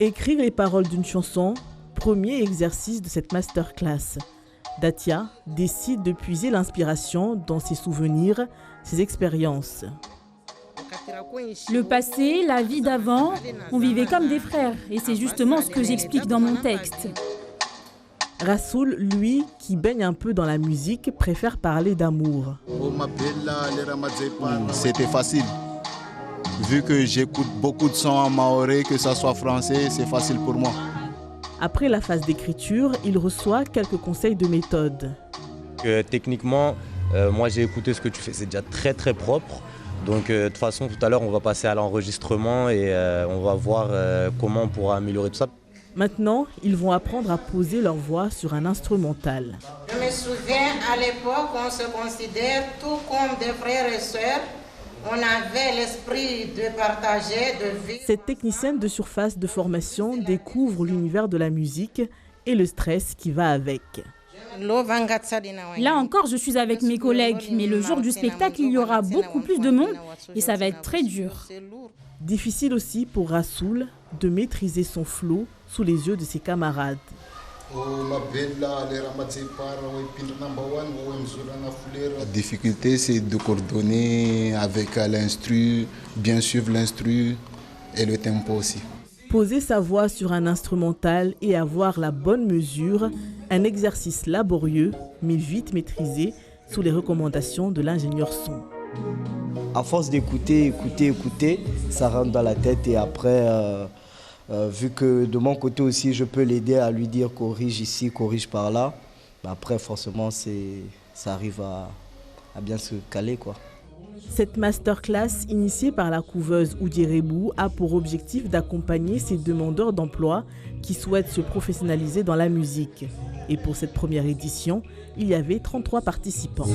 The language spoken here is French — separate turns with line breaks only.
Écrire les paroles d'une chanson, premier exercice de cette masterclass. Datia décide de puiser l'inspiration dans ses souvenirs, ses expériences.
Le passé, la vie d'avant, on vivait comme des frères et c'est justement ce que j'explique dans mon texte.
Rassoul, lui, qui baigne un peu dans la musique, préfère parler d'amour.
C'était facile. Vu que j'écoute beaucoup de sons en maoré, que ça soit français, c'est facile pour moi.
Après la phase d'écriture, il reçoit quelques conseils de méthode.
Techniquement, moi j'ai écouté ce que tu fais, c'est déjà très très propre. Donc de toute façon, tout à l'heure, on va passer à l'enregistrement et on va voir comment on pourra améliorer tout ça.
Maintenant, ils vont apprendre à poser leur voix sur un instrumental.
Je me souviens, à l'époque, on se considère tout comme des frères et sœurs. On avait l'esprit de partager, de vivre.
Cette technicienne de surface de formation découvre l'univers de la musique et le stress qui va avec.
Là encore, je suis avec mes collègues, mais le jour du spectacle, il y aura beaucoup plus de monde et ça va être très dur.
Difficile aussi pour Rassoul de maîtriser son flow sous les yeux de ses camarades.
La difficulté, c'est de coordonner avec l'instru, bien suivre l'instru et le tempo aussi.
Poser sa voix sur un instrumental et avoir la bonne mesure, un exercice laborieux mais vite maîtrisé sous les recommandations de l'ingénieur son.
À force d'écouter, ça rentre dans la tête et après, vu que de mon côté aussi, je peux l'aider à lui dire corrige ici, corrige par là, après forcément, ça arrive à bien se caler, quoi.
Cette masterclass initiée par la couveuse Oudirebou a pour objectif d'accompagner ces demandeurs d'emploi qui souhaitent se professionnaliser dans la musique. Et pour cette première édition, il y avait 33 participants.